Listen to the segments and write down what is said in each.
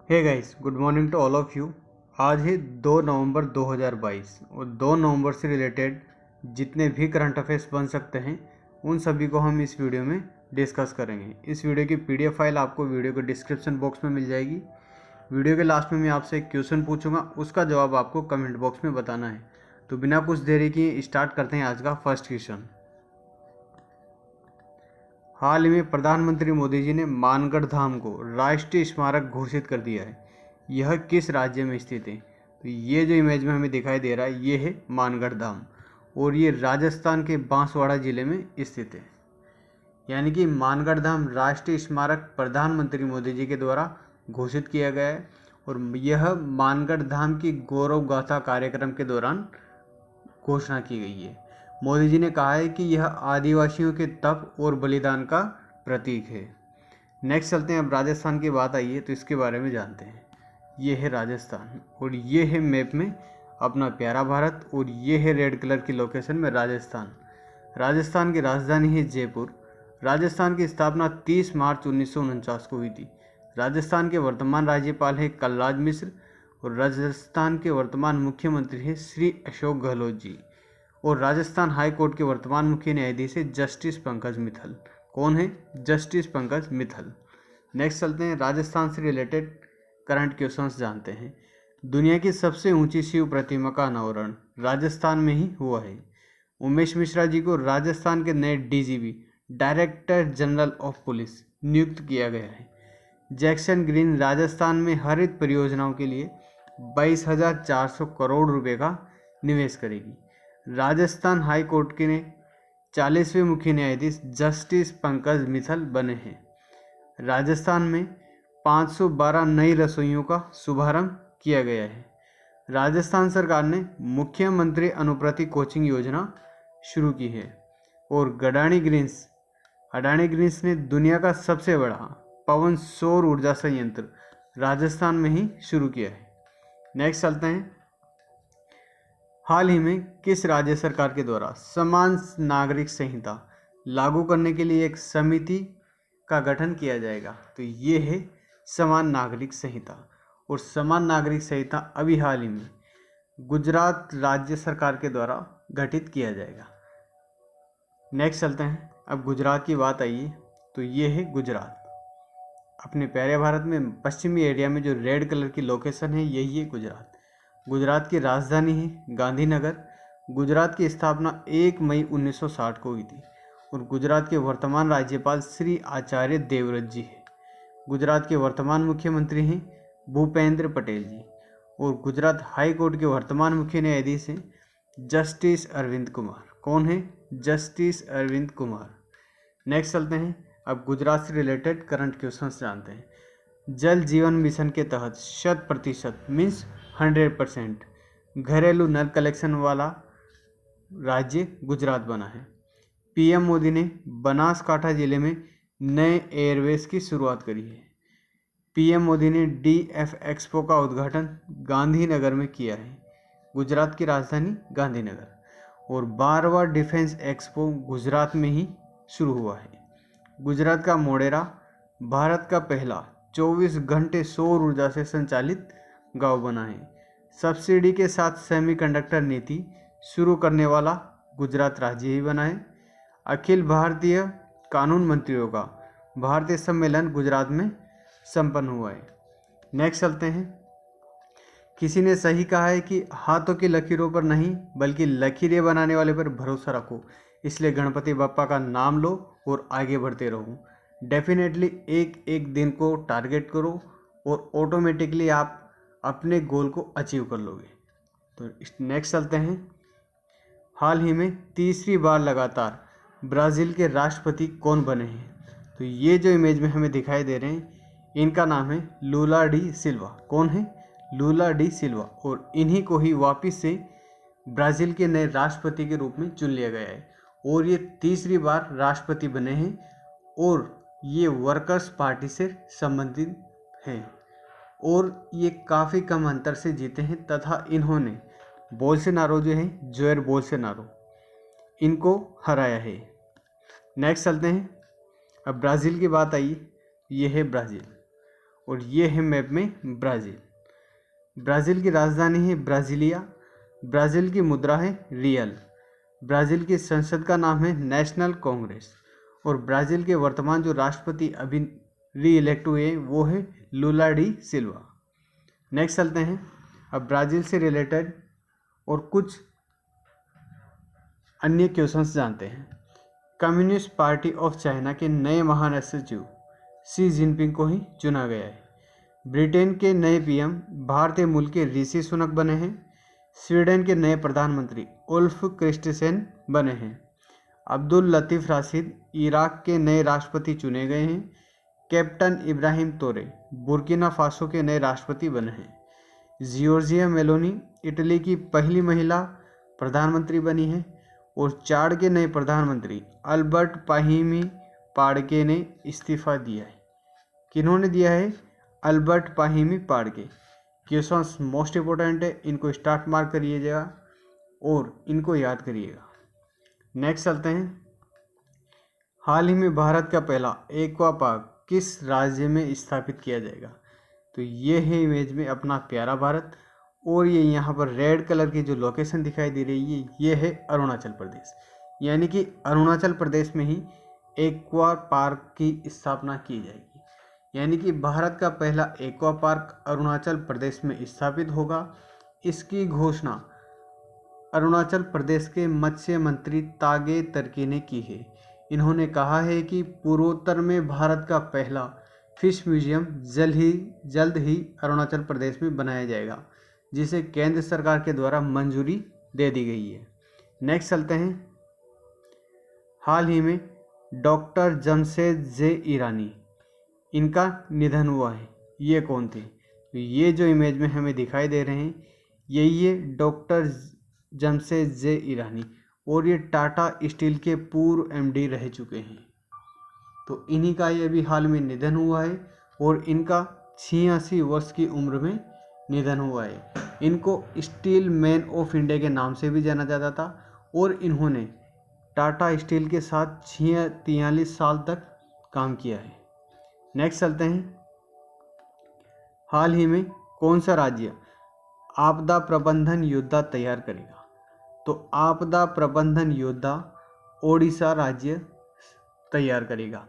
Hey guys, good morning to all of you. आज है 2 नवंबर 2022 और 2 नवंबर से रिलेटेड जितने भी करंट अफेयर्स बन सकते हैं उन सभी को हम इस वीडियो में डिस्कस करेंगे। इस वीडियो की पीडीएफ फाइल आपको वीडियो के डिस्क्रिप्शन बॉक्स में मिल जाएगी। वीडियो के लास्ट में मैं आपसे एक क्वेश्चन पूछूंगा, उसका जवाब आपको कमेंट बॉक्स में बताना है। तो बिना कुछ देरी किए स्टार्ट करते हैं आज का फर्स्ट क्वेश्चन। हाल ही में प्रधानमंत्री मोदी जी ने मानगढ़ धाम को राष्ट्रीय स्मारक घोषित कर दिया है। यह किस राज्य में स्थित है? तो ये जो इमेज में हमें दिखाई दे रहा है ये है मानगढ़ धाम और ये राजस्थान के बांसवाड़ा जिले में स्थित है। यानी कि मानगढ़ धाम राष्ट्रीय स्मारक प्रधानमंत्री मोदी जी के द्वारा घोषित किया गया है और यह मानगढ़ धाम की गौरव गाथा कार्यक्रम के दौरान घोषणा की गई है। मोदी जी ने कहा है कि यह आदिवासियों के तप और बलिदान का प्रतीक है। नेक्स्ट चलते हैं, अब राजस्थान की बात आई है तो इसके बारे में जानते हैं। ये है राजस्थान और ये है मैप में अपना प्यारा भारत और ये है रेड कलर की लोकेशन में राजस्थान। राजस्थान की राजधानी है जयपुर। राजस्थान की स्थापना 30 मार्च 1949 को हुई थी। राजस्थान के वर्तमान राज्यपाल है कलराज मिश्र और राजस्थान के वर्तमान मुख्यमंत्री है श्री अशोक गहलोत जी और राजस्थान हाई कोर्ट के वर्तमान मुख्य न्यायाधीश है जस्टिस पंकज मित्तल। कौन है? जस्टिस पंकज मित्तल। नेक्स्ट चलते हैं, राजस्थान से रिलेटेड करंट क्वेश्चंस जानते हैं। दुनिया की सबसे ऊंची शिव प्रतिमा का अनावरण राजस्थान में ही हुआ है। उमेश मिश्रा जी को राजस्थान के नए DGP director general of police नियुक्त किया गया है। जैक्सन ग्रीन राजस्थान में हरित परियोजनाओं के लिए 22,400 करोड़ रुपए का निवेश करेगी। राजस्थान हाई कोर्ट के 40वें मुख्य न्यायाधीश जस्टिस पंकज मित्तल बने हैं। राजस्थान में 512 नई रसोइयों का शुभारंभ किया गया है। राजस्थान सरकार ने मुख्यमंत्री अनुप्रति कोचिंग योजना शुरू की है और अडानी ग्रीन्स ने दुनिया का सबसे बड़ा पवन सौर ऊर्जा संयंत्र राजस्थान में ही शुरू किया है। नेक्स्ट चलते हैं, हाल ही में किस राज्य सरकार के द्वारा समान नागरिक संहिता लागू करने के लिए एक समिति का गठन किया जाएगा? तो ये है समान नागरिक संहिता और समान नागरिक संहिता अभी हाल ही में गुजरात राज्य सरकार के द्वारा गठित किया जाएगा। नेक्स्ट चलते हैं, अब गुजरात की बात आई है तो ये है गुजरात। अपने प्यारे भारत में पश्चिमी एरिया में जो रेड कलर की लोकेशन है यही है गुजरात। गुजरात की राजधानी है गांधीनगर। गुजरात की स्थापना 1 मई 1960 को हुई थी और गुजरात के वर्तमान राज्यपाल श्री आचार्य देवव्रत जी हैं। गुजरात के वर्तमान मुख्यमंत्री हैं भूपेंद्र पटेल जी और गुजरात हाई कोर्ट के वर्तमान मुख्य न्यायाधीश हैं जस्टिस अरविंद कुमार। कौन है? जस्टिस अरविंद कुमार। नेक्स्ट चलते हैं, अब गुजरात से रिलेटेड करंट क्वेश्चंस जानते हैं। जल जीवन मिशन के तहत 100% मीन्स 100% घरेलू नल कलेक्शन वाला राज्य गुजरात बना है। पीएम मोदी ने बनासकांठा जिले में नए एयरवेज की शुरुआत करी है। पीएम मोदी ने डीएफ एक्सपो का उद्घाटन गांधीनगर में किया है। गुजरात की राजधानी गांधीनगर और 12वां डिफेंस एक्सपो गुजरात में ही शुरू हुआ है। गुजरात का मोढेरा भारत का पहला 24 घंटे सौर ऊर्जा से संचालित गांव बना है। सब्सिडी के साथ सेमीकंडक्टर नीति शुरू करने वाला गुजरात राज्य ही बना है। अखिल भारतीय कानून मंत्रियों का भारतीय सम्मेलन गुजरात में संपन्न हुआ है। नेक्स्ट चलते हैं, किसी ने सही कहा है कि हाथों की लकीरों पर नहीं बल्कि लकीरें बनाने वाले पर भरोसा रखो, इसलिए गणपति बप्पा का नाम लो और आगे बढ़ते रहो। डेफिनेटली एक एक दिन को टारगेट करो और ऑटोमेटिकली आप अपने गोल को अचीव कर लोगे। तो नेक्स्ट चलते हैं, हाल ही में तीसरी बार लगातार ब्राज़ील के राष्ट्रपति कौन बने हैं? तो ये जो इमेज में हमें दिखाई दे रहे हैं इनका नाम है लूला डी सिल्वा। कौन है? लूला डी सिल्वा और इन्हीं को ही वापस से ब्राज़ील के नए राष्ट्रपति के रूप में चुन लिया गया है और ये तीसरी बार राष्ट्रपति बने हैं और ये वर्कर्स पार्टी से संबंधित हैं और ये काफ़ी कम अंतर से जीते हैं तथा इन्होंने बोल्सोनारो जो है जोयर बोल्सोनारो इनको हराया है। नेक्स्ट चलते हैं, अब ब्राज़ील की बात आई, ये है ब्राज़ील और ये है मैप में ब्राज़ील। ब्राज़ील की राजधानी है ब्राज़िलिया। ब्राज़ील की मुद्रा है रियल। ब्राज़ील की संसद का नाम है नेशनल कांग्रेस। और ब्राज़ील के वर्तमान जो राष्ट्रपति अभी री इलेक्ट हुए वो है लूला डी सिल्वा। नेक्स्ट चलते हैं अब ब्राज़ील से रिलेटेड और कुछ अन्य क्वेश्चंस जानते हैं। कम्युनिस्ट पार्टी ऑफ चाइना के नए महासचिव शी जिनपिंग को ही चुना गया है। ब्रिटेन के नए पीएम भारतीय मूल के ऋषि सुनक बने हैं। स्वीडन के नए प्रधानमंत्री उल्फ क्रिस्टेंसेन बने हैं। अब्दुल लतीफ़ राशिद इराक के नए राष्ट्रपति चुने गए हैं। कैप्टन इब्राहिम तोरे बुर्किना फासो के नए राष्ट्रपति बने हैं। जियोर्जिया मेलोनी इटली की पहली महिला प्रधानमंत्री बनी है। और चाड के नए प्रधानमंत्री अल्बर्ट पाहिमी पाड़के ने इस्तीफा दिया है। किन्होंने दिया है? अल्बर्ट पाहिमी पाड़के। क्वेश्चंस मोस्ट इंपॉर्टेंट है, इनको स्टार्ट मार्क करिएगा और इनको याद करिएगा। नेक्स्ट चलते हैं। हाल ही में भारत का पहला एक्वा पार्क किस राज्य में स्थापित किया जाएगा? तो ये है इमेज में अपना प्यारा भारत। और ये यहाँ पर रेड कलर की जो लोकेशन दिखाई दे रही है ये है अरुणाचल प्रदेश। यानी कि अरुणाचल प्रदेश में ही एक्वा पार्क की स्थापना की जाएगी। यानी कि भारत का पहला एक्वा पार्क अरुणाचल प्रदेश में स्थापित होगा। इसकी घोषणा अरुणाचल प्रदेश के मत्स्य मंत्री तागे तरकी ने की है। इन्होंने कहा है कि पूर्वोत्तर में भारत का पहला फिश म्यूजियम जल्द ही अरुणाचल प्रदेश में बनाया जाएगा, जिसे केंद्र सरकार के द्वारा मंजूरी दे दी गई है। नेक्स्ट चलते हैं। हाल ही में डॉक्टर जमशेद जे ईरानी इनका निधन हुआ है। ये कौन थे? तो ये जो इमेज में हमें दिखाई दे रहे हैं यही है डॉक्टर जमशेद जे ईरानी। और ये टाटा स्टील के पूर्व एमडी रह चुके हैं। तो इन्हीं का ये अभी हाल में निधन हुआ है और इनका 86 वर्ष की उम्र में निधन हुआ है। इनको स्टील मैन ऑफ इंडिया के नाम से भी जाना जाता था और इन्होंने टाटा स्टील के साथ 43 साल तक काम किया है। नेक्स्ट चलते हैं। हाल ही में कौन सा राज्य आपदा प्रबंधन योद्धा तैयार करेगा? तो आपदा प्रबंधन योद्धा ओडिशा राज्य तैयार करेगा।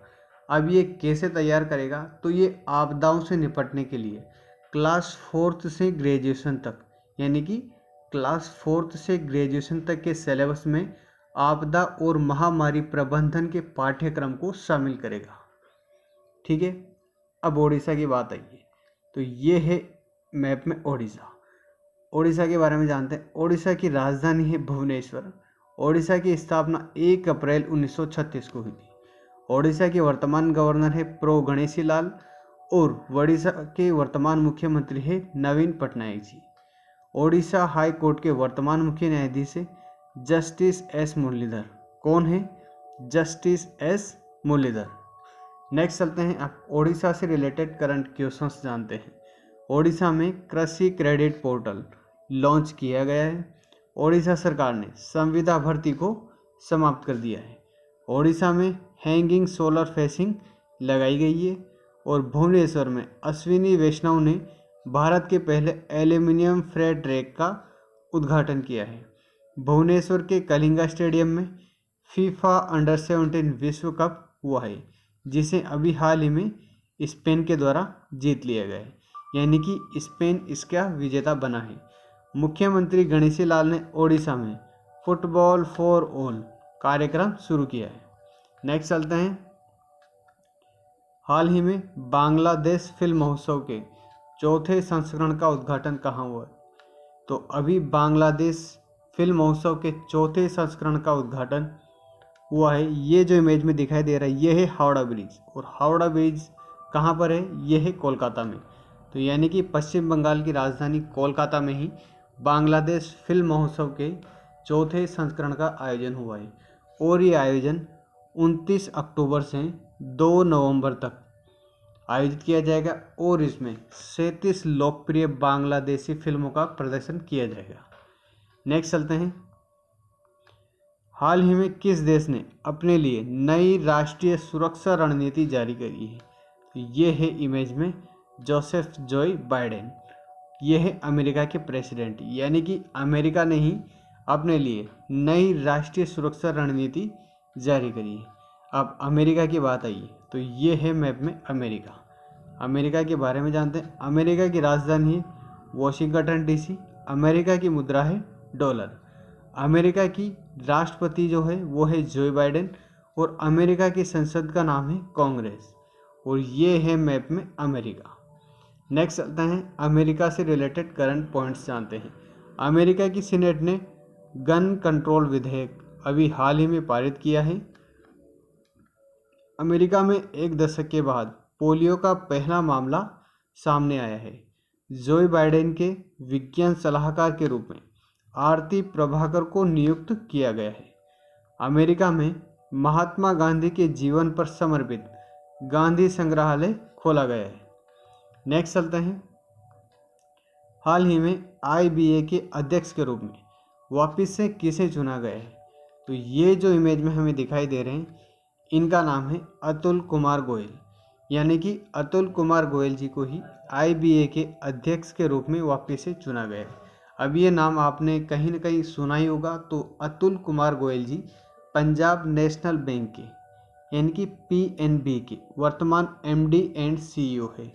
अब ये कैसे तैयार करेगा? तो ये आपदाओं से निपटने के लिए क्लास 4th से ग्रेजुएशन तक, यानी कि क्लास 4th से ग्रेजुएशन तक के सिलेबस में आपदा और महामारी प्रबंधन के पाठ्यक्रम को शामिल करेगा। ठीक है, अब ओडिशा की बात आई है। तो ये है मैप में ओडिशा। ओडिशा के बारे में जानते हैं। ओडिशा की राजधानी है भुवनेश्वर। ओडिशा की स्थापना 1 अप्रैल 1936 को हुई थी। ओडिशा के वर्तमान गवर्नर है प्रो गणेशी लाल और ओडिशा के वर्तमान मुख्यमंत्री है नवीन पटनायक जी। ओडिशा हाई कोर्ट के वर्तमान मुख्य न्यायाधीश है जस्टिस एस मुरलीधर। कौन है? Justice S Muralidhar. नेक्स्ट चलते हैं। आप ओडिशा से रिलेटेड करंट क्वेश्चंस जानते हैं। ओडिशा में कृषि क्रेडिट पोर्टल लॉन्च किया गया है। ओडिशा सरकार ने संविदा भर्ती को समाप्त कर दिया है। ओडिशा में हैंगिंग सोलर फेंसिंग लगाई गई है। और भुवनेश्वर में अश्विनी वैष्णव ने भारत के पहले एल्यूमिनियम फ्रेट ट्रैक का उद्घाटन किया है। भुवनेश्वर के कलिंगा स्टेडियम में फीफा अंडर 17 विश्व कप हुआ है, जिसे अभी हाल ही में स्पेन के द्वारा जीत लिया गया है। यानी कि स्पेन इसका विजेता बना है। मुख्यमंत्री गणेशी लाल ने ओडिशा में फुटबॉल फॉर ऑल कार्यक्रम शुरू किया है। नेक्स्ट चलते हैं। हाल ही में बांग्लादेश फिल्म महोत्सव के 4थे संस्करण का उद्घाटन कहाँ हुआ? तो अभी बांग्लादेश फिल्म महोत्सव के 4थे संस्करण का उद्घाटन हुआ है। ये जो इमेज में दिखाई दे रहा है ये है हावड़ा ब्रिज। और हावड़ा ब्रिज कहाँ पर है? ये है कोलकाता में। तो यानी कि पश्चिम बंगाल की राजधानी कोलकाता में ही बांग्लादेश फिल्म महोत्सव के 4थे संस्करण का आयोजन हुआ है। और ये आयोजन 29 अक्टूबर से 2 नवंबर तक आयोजित किया जाएगा और इसमें 37 लोकप्रिय बांग्लादेशी फिल्मों का प्रदर्शन किया जाएगा। नेक्स्ट चलते हैं। हाल ही में किस देश ने अपने लिए नई राष्ट्रीय सुरक्षा रणनीति जारी करी है? ये है इमेज में जोसेफ जोई बाइडेन। ये है अमेरिका के प्रेसिडेंट, यानी कि अमेरिका ने ही अपने लिए नई राष्ट्रीय सुरक्षा रणनीति जारी करी है। अब अमेरिका की बात आई तो ये है मैप में अमेरिका। अमेरिका के बारे में जानते हैं। अमेरिका की राजधानी है वॉशिंगटन डीसी। अमेरिका की मुद्रा है डॉलर। अमेरिका की राष्ट्रपति जो है वो है जो बाइडेन और अमेरिका की संसद का नाम है कांग्रेस। और ये है मैप में अमेरिका। नेक्स्ट चलते हैं, अमेरिका से रिलेटेड करंट पॉइंट्स जानते हैं। अमेरिका की सीनेट ने गन कंट्रोल विधेयक अभी हाल ही में पारित किया है। अमेरिका में एक दशक के बाद पोलियो का पहला मामला सामने आया है। जो बाइडेन के विज्ञान सलाहकार के रूप में आरती प्रभाकर को नियुक्त किया गया है। अमेरिका में महात्मा गांधी के जीवन पर समर्पित गांधी संग्रहालय खोला गया है। नेक्स्ट चलते हैं, हाल ही में IBA के अध्यक्ष के रूप में वापस से किसे चुना गया है? तो ये जो इमेज में हमें दिखाई दे रहे हैं, इनका नाम है अतुल कुमार गोयल, यानी कि अतुल कुमार गोयल जी को ही IBA के अध्यक्ष के रूप में वापस से चुना गया है। अब ये नाम आपने कहीं ना कहीं सुना ही होगा। तो अतुल कुमार गोयल जी पंजाब नेशनल बैंक के यानी कि PNB के वर्तमान MD एंड CEO है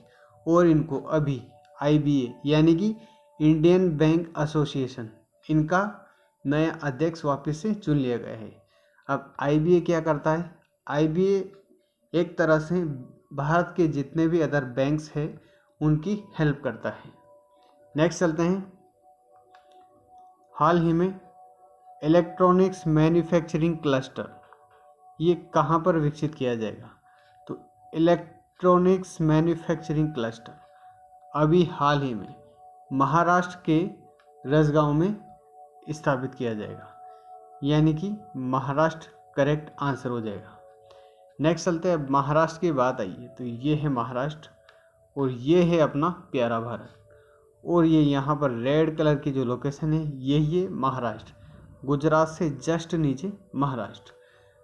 और इनको अभी IBA यानी कि इंडियन बैंक एसोसिएशन इनका नया अध्यक्ष वापस से चुन लिया गया है। अब IBA क्या करता है? IBA एक तरह से भारत के जितने भी अदर बैंक्स हैं उनकी हेल्प करता है। नेक्स्ट चलते हैं, हाल ही में इलेक्ट्रॉनिक्स मैन्युफैक्चरिंग क्लस्टर ये कहाँ पर विकसित किया जाएगा? तो इलेक्ट्रॉनिक्स मैन्युफैक्चरिंग क्लस्टर अभी हाल ही में महाराष्ट्र के रसगांव में स्थापित किया जाएगा, यानी कि महाराष्ट्र करेक्ट आंसर हो जाएगा। नेक्स्ट चलते हैं, महाराष्ट्र की बात आई है तो ये है महाराष्ट्र और ये है अपना प्यारा भारत। और ये यहाँ पर रेड कलर की जो लोकेशन है यही है महाराष्ट्र, गुजरात से जस्ट नीचे महाराष्ट्र।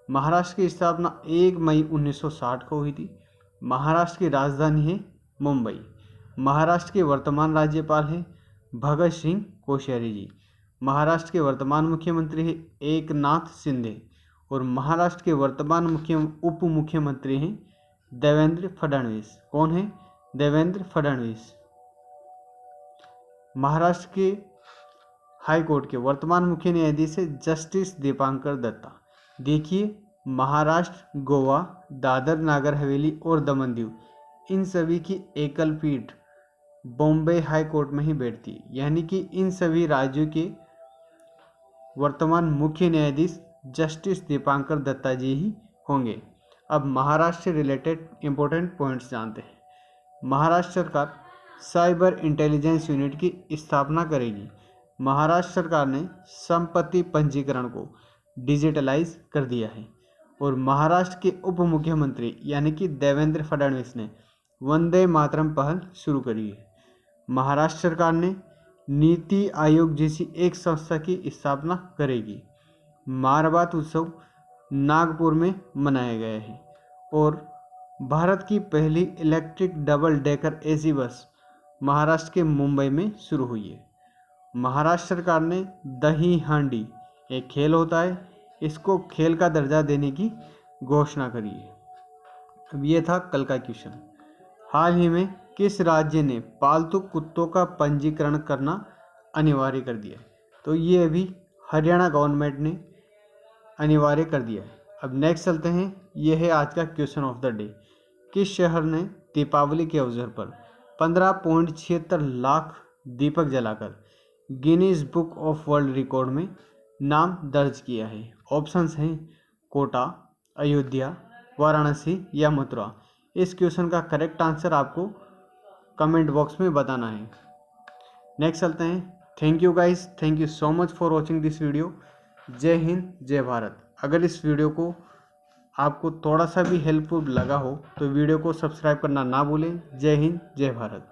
महाराष्ट्र की स्थापना 1 मई 1960 को हुई थी। महाराष्ट्र की राजधानी है मुंबई। महाराष्ट्र के वर्तमान राज्यपाल हैं भगत सिंह कोश्यारी जी। महाराष्ट्र के वर्तमान मुख्यमंत्री हैं एकनाथ शिंदे और महाराष्ट्र के वर्तमान उप मुख्यमंत्री हैं देवेंद्र फडणवीस। कौन है? देवेंद्र फडणवीस। महाराष्ट्र के हाई कोर्ट के वर्तमान मुख्य न्यायाधीश है जस्टिस दीपांकर दत्ता। देखिए, महाराष्ट्र, गोवा, दादर नागर हवेली और दमन दीव इन सभी की एकल पीठ बॉम्बे हाई कोर्ट में ही बैठती है, यानी कि इन सभी राज्यों के वर्तमान मुख्य न्यायाधीश जस्टिस दीपांकर दत्ता जी ही होंगे। अब महाराष्ट्र से रिलेटेड इंपॉर्टेंट पॉइंट्स जानते हैं। महाराष्ट्र सरकार साइबर इंटेलिजेंस यूनिट की स्थापना करेगी। महाराष्ट्र सरकार ने संपत्ति पंजीकरण को डिजिटलाइज कर दिया है और महाराष्ट्र के उप मुख्यमंत्री यानी कि देवेंद्र फडणवीस ने वंदे मातरम पहल शुरू करी है। महाराष्ट्र सरकार ने नीति आयोग जैसी एक संस्था की स्थापना करेगी। मारबात उत्सव नागपुर में मनाया गया है और भारत की पहली इलेक्ट्रिक डबल डेकर AC बस महाराष्ट्र के मुंबई में शुरू हुई है। महाराष्ट्र सरकार ने दही हांडी एक खेल होता है, इसको खेल का दर्जा देने की घोषणा करी है। अब ये था कल का क्वेश्चन। हाल ही में किस राज्य ने पालतू कुत्तों का पंजीकरण करना अनिवार्य कर दिया है? तो ये अभी हरियाणा गवर्नमेंट ने अनिवार्य कर दिया है। अब नेक्स्ट चलते हैं, ये है आज का क्वेश्चन ऑफ द डे। किस शहर ने दीपावली के अवसर पर 15.76 लाख दीपक जलाकर Guinness book of world record में नाम दर्ज किया है? ऑप्शंस हैं कोटा, अयोध्या, वाराणसी या मथुरा। इस क्वेश्चन का करेक्ट आंसर आपको कमेंट बॉक्स में बताना है। नेक्स्ट चलते हैं। Thank you guys, thank you so much for watching this video. जय हिंद, जय भारत। अगर इस वीडियो को आपको थोड़ा सा भी हेल्पफुल लगा हो तो वीडियो को सब्सक्राइब करना ना भूलें। जय हिंद, जय भारत।